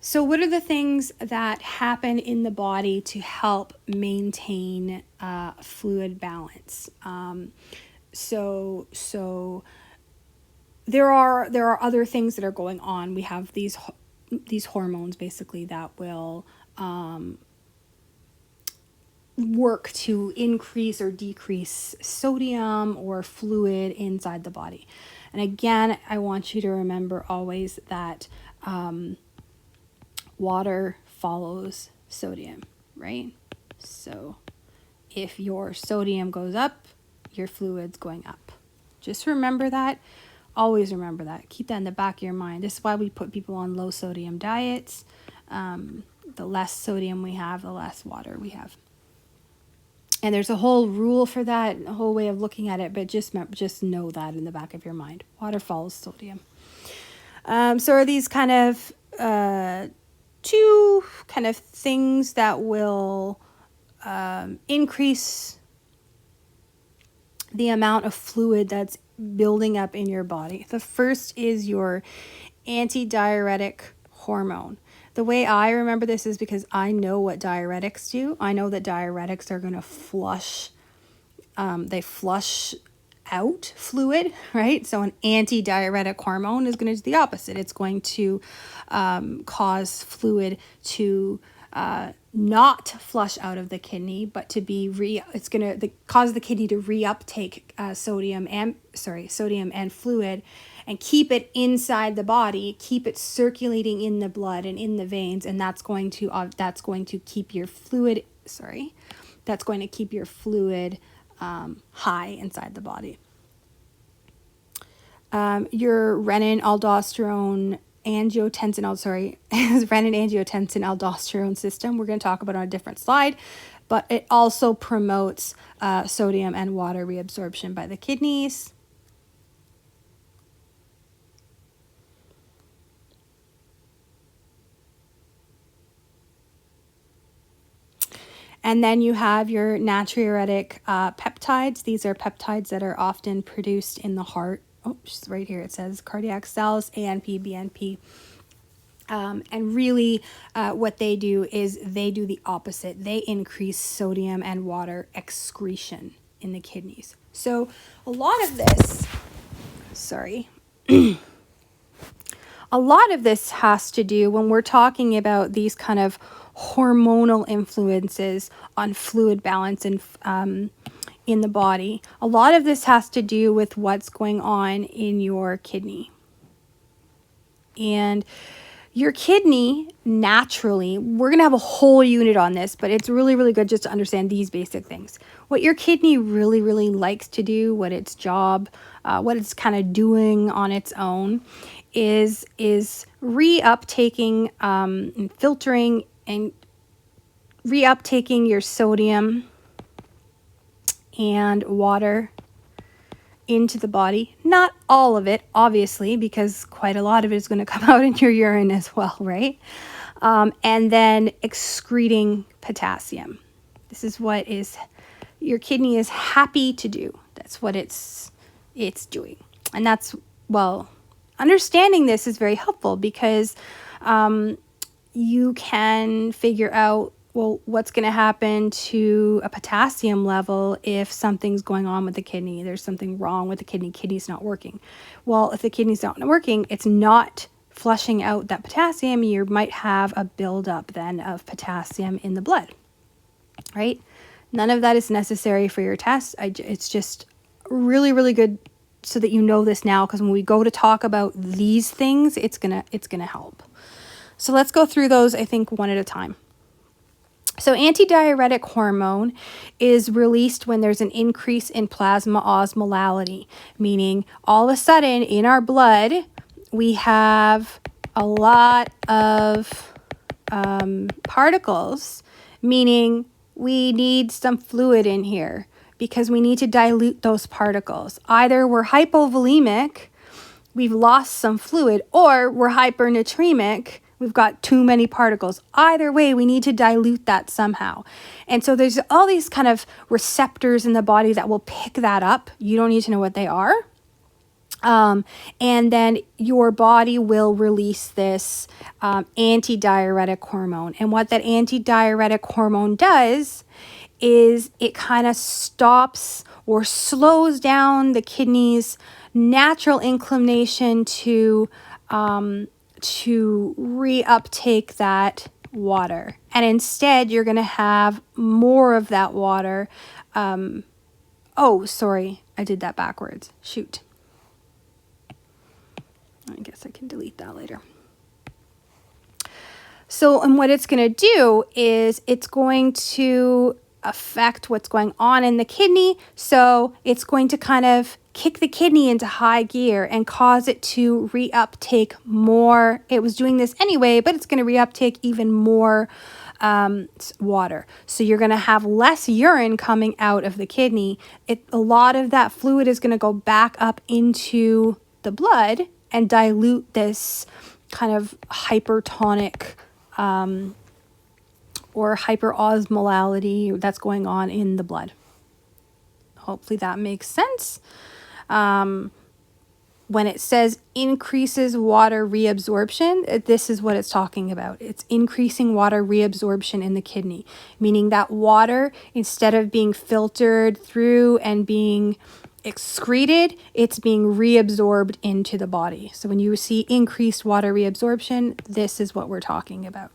So what are the things that happen in the body to help maintain fluid balance? So there are other things that are going on. We have these hormones basically that will work to increase or decrease sodium or fluid inside the body. And again, I want you to remember always that water follows sodium, right? So if your sodium goes up, your fluid's going up. Just remember that. Always remember that. Keep that in the back of your mind. This is why we put people on low sodium diets. The less sodium we have, the less water we have. And there's a whole rule for that, a whole way of looking at it, but just know that in the back of your mind. Water follows sodium. So are these kind of two kind of things that will increase the amount of fluid that's building up in your body. The first is your antidiuretic hormone. The way I remember this is because I know what diuretics do. I know that diuretics are going to flush, they flush out fluid, right? So an antidiuretic hormone is going to do the opposite. It's going to cause fluid to not flush out of the kidney, but to be it's going to cause the kidney to reuptake sodium and fluid, and keep it inside the body, keep it circulating in the blood and in the veins, and that's going to keep your fluid. That's going to keep your fluid high inside the body. Your renin-angiotensin aldosterone system, we're going to talk about on a different slide, but it also promotes sodium and water reabsorption by the kidneys. And then you have your natriuretic peptides. These are peptides that are often produced in the heart. Oh, just right here it says cardiac cells, ANP, BNP. And really what they do is they do the opposite. They increase sodium and water excretion in the kidneys. So a lot of this, a lot of this has to do when we're talking about these kind of hormonal influences on fluid balance and in the body. A lot of this has to do with what's going on in your kidney. And your kidney, naturally, we're going to have a whole unit on this, but it's really, really good just to understand these basic things. What your kidney really, really likes to do, what its job, what it's kind of doing on its own, is reuptaking and filtering and reuptaking your sodium and water into the body. Not all of it, obviously, because quite a lot of it is going to come out in your urine as well, right? And then excreting potassium. This is what your kidney is happy to do. That's what it's doing. And that's, understanding this is very helpful because you can figure out, what's going to happen to a potassium level if something's going on with the kidney. There's something wrong with the kidney's not working. Well, if the kidney's not working, it's not flushing out that potassium. You might have a buildup then of potassium in the blood, right? None of that is necessary for your test. It's just really, really good so that you know this now, because when we go to talk about these things, it's gonna help. So let's go through those, I think, one at a time. So antidiuretic hormone is released when there's an increase in plasma osmolality, meaning all of a sudden in our blood, we have a lot of particles, meaning we need some fluid in here because we need to dilute those particles. Either we're hypovolemic, we've lost some fluid, or we're hypernatremic, we've got too many particles. Either way, we need to dilute that somehow. And so there's all these kind of receptors in the body that will pick that up. You don't need to know what they are. And then your body will release this antidiuretic hormone. And what that antidiuretic hormone does is it kind of stops or slows down the kidney's natural inclination to reuptake that water. And instead, you're going to have more of that water. Oh, sorry, I did that backwards. Shoot. I guess I can delete that later. So, and what it's going to do is it's going to affect what's going on in the kidney. So it's going to kind of kick the kidney into high gear and cause it to reuptake more. It was doing this anyway, but it's going to reuptake even more water. So you're going to have less urine coming out of the kidney. A lot of that fluid is going to go back up into the blood and dilute this kind of hypertonic or hyperosmolality that's going on in the blood. Hopefully that makes sense. When it says increases water reabsorption, this is what it's talking about. It's increasing water reabsorption in the kidney, meaning that water, instead of being filtered through and being excreted, it's being reabsorbed into the body. So when you see increased water reabsorption, this is what we're talking about.